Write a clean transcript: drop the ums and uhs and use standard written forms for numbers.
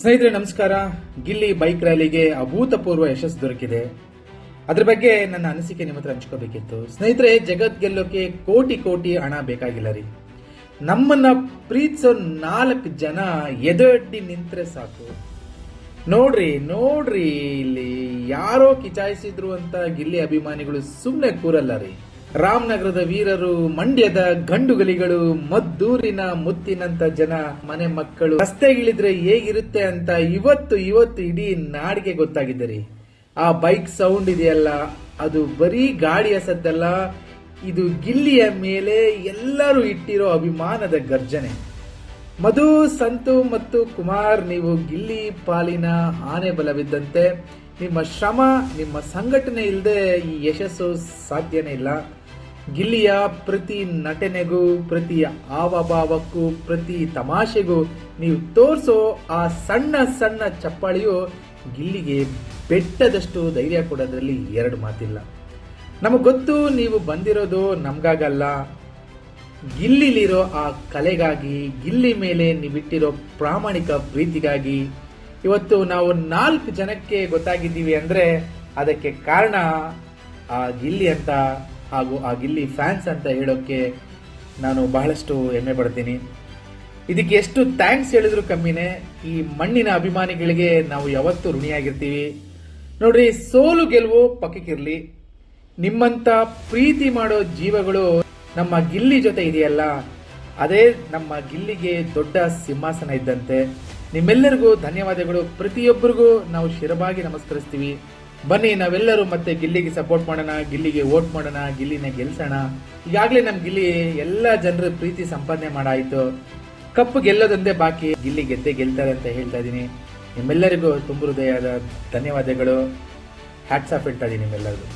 ಸ್ನೇಹಿತರೆ ನಮಸ್ಕಾರ. ಗಿಲ್ಲಿ ಬೈಕ್ ರ್ಯಾಲಿಗೆ ಅಭೂತಪೂರ್ವ ಯಶಸ್ಸು ದೊರಕಿದೆ. ಅದ್ರ ಬಗ್ಗೆ ನನ್ನ ಅನಿಸಿಕೆ ನಿಮ್ಮ ಹತ್ರ ಹಂಚ್ಕೋಬೇಕಿತ್ತು. ಸ್ನೇಹಿತರೆ, ಜಗತ್ ಗೆಲ್ಲೋಕೆ ಕೋಟಿ ಕೋಟಿ ಹಣ ಬೇಕಾಗಿಲ್ಲ ರೀ. ನಮ್ಮನ್ನ ಪ್ರೀತಿಸೋ 4 ಜನ ಎದೆಯೊಡ್ಡಿ ನಿಂತ್ರೆ ಸಾಕು. ನೋಡ್ರಿ ಇಲ್ಲಿ ಯಾರೋ ಕಿಚಾಯಿಸಿದ್ರು ಅಂತ ಗಿಲ್ಲಿ ಅಭಿಮಾನಿಗಳು ಸುಮ್ಮನೆ ಕೂರಲ್ಲ ರೀ. ರಾಮನಗರದ ವೀರರು, ಮಂಡ್ಯದ ಗಂಡುಗಲಿಗಳು, ಮದ್ದೂರಿನ ಮುತ್ತಿನಂತ ಜನ, ಮನೆ ಮಕ್ಕಳು ರಸ್ತೆಗಿಳಿದ್ರೆ ಹೇಗಿರುತ್ತೆ ಅಂತ ಇವತ್ತು ಇಡೀ ನಾಡಿಗೆ ಗೊತ್ತಾಗಿದೆ ರೀ. ಆ ಬೈಕ್ ಸೌಂಡ್ ಇದೆಯಲ್ಲ, ಅದು ಬರೀ ಗಾಡಿಯ ಸದ್ದಲ್ಲ, ಇದು ಗಿಲ್ಲಿಯ ಮೇಲೆ ಎಲ್ಲರೂ ಇಟ್ಟಿರೋ ಅಭಿಮಾನದ ಗರ್ಜನೆ. ಮಧು, ಸಂತು ಮತ್ತು ಕುಮಾರ್, ನೀವು ಗಿಲ್ಲಿ ಪಾಲಿನ ಆನೆ ಬಲವಿದ್ದಂತೆ. ನಿಮ್ಮ ಶ್ರಮ, ನಿಮ್ಮ ಸಂಘಟನೆ ಇಲ್ಲದೆ ಈ ಯಶಸ್ಸು ಸಾಧ್ಯನೇ ಇಲ್ಲ. ಗಿಲ್ಲಿಯ ಪ್ರತಿ ನಟನೆಗೂ, ಪ್ರತಿ ಹಾವಭಾವಕ್ಕೂ, ಪ್ರತಿ ತಮಾಷೆಗೂ ನೀವು ತೋರಿಸೋ ಆ ಸಣ್ಣ ಸಣ್ಣ ಚಪ್ಪಾಳಿಯು ಗಿಲ್ಲಿಗೆ ಬೆಟ್ಟದಷ್ಟು ಧೈರ್ಯ ಕೊಡೋದ್ರಲ್ಲಿ 2 ಮಾತಿಲ್ಲ. ನಮಗೆ ಗೊತ್ತು, ನೀವು ಬಂದಿರೋದು ನಮಗಾಗಲ್ಲ, ಗಿಲ್ಲಿಲಿರೋ ಆ ಕಲೆಗಾಗಿ, ಗಿಲ್ಲಿ ಮೇಲೆ ನೀವಿಟ್ಟಿರೋ ಪ್ರಾಮಾಣಿಕ ಪ್ರೀತಿಗಾಗಿ. ಇವತ್ತು ನಾವು 4 ಜನಕ್ಕೆ ಗೊತ್ತಾಗಿದ್ದೀವಿ ಅಂದ್ರೆ ಅದಕ್ಕೆ ಕಾರಣ ಆ ಗಿಲ್ಲಿ ಅಂತ, ಹಾಗೂ ಆ ಗಿಲ್ಲಿ ಫ್ಯಾನ್ಸ್ ಅಂತ ಹೇಳೋಕ್ಕೆ ನಾನು ಬಹಳಷ್ಟು ಹೆಮ್ಮೆ ಪಡ್ತೀನಿ. ಇದಕ್ಕೆ ಎಷ್ಟು ಥ್ಯಾಂಕ್ಸ್ ಹೇಳಿದ್ರು ಕಮ್ಮಿನೇ. ಈ ಮಣ್ಣಿನ ಅಭಿಮಾನಿಗಳಿಗೆ ನಾವು ಯಾವತ್ತೂ ಋಣಿಯಾಗಿರ್ತೀವಿ. ನೋಡ್ರಿ, ಸೋಲು ಗೆಲುವು ಪಕ್ಕಕ್ಕಿರ್ಲಿ, ನಿಮ್ಮಂತ ಪ್ರೀತಿ ಮಾಡೋ ಜೀವಗಳು ನಮ್ಮ ಗಿಲ್ಲಿ ಜೊತೆ ಇದೆಯಲ್ಲ, ಅದೇ ನಮ್ಮ ಗಿಲ್ಲಿಗೆ ದೊಡ್ಡ ಸಿಂಹಾಸನ ಇದ್ದಂತೆ. ನಿಮ್ಮೆಲ್ಲರಿಗೂ ಧನ್ಯವಾದಗಳು. ಪ್ರತಿಯೊಬ್ಬರಿಗೂ ನಾವು ಶಿರಬಾಗಿ ನಮಸ್ಕರಿಸ್ತೀವಿ. ಬನ್ನಿ, ನಾವೆಲ್ಲರೂ ಮತ್ತೆ ಗಿಲ್ಲಿಗೆ ಸಪೋರ್ಟ್ ಮಾಡೋಣ, ಗಿಲ್ಲಿಗೆ ವೋಟ್ ಮಾಡೋಣ, ಗಿಲ್ಲಿನ ಗೆಲ್ಸೋಣ. ಈಗಾಗಲೇ ನಮ್ಮ ಗಿಲ್ಲಿ ಎಲ್ಲ ಜನರ ಪ್ರೀತಿ ಸಂಪಾದನೆ ಮಾಡಾಯಿತು. ಕಪ್ಪು ಗೆಲ್ಲೋದೊಂದೇ ಬಾಕಿ. ಗಿಲ್ಲಿ ಗೆಲ್ತಾರೆ ಅಂತ ಹೇಳ್ತಾ ಇದ್ದೀನಿ. ನಿಮ್ಮೆಲ್ಲರಿಗೂ ತುಂಬ ಹೃದಯದ ಧನ್ಯವಾದಗಳು. ಹ್ಯಾಟ್ಸ್ ಆಫ್ ಹೇಳ್ತಾ ಇದ್ದೀನಿ ನಿಮ್ಮೆಲ್ಲರಿಗೂ.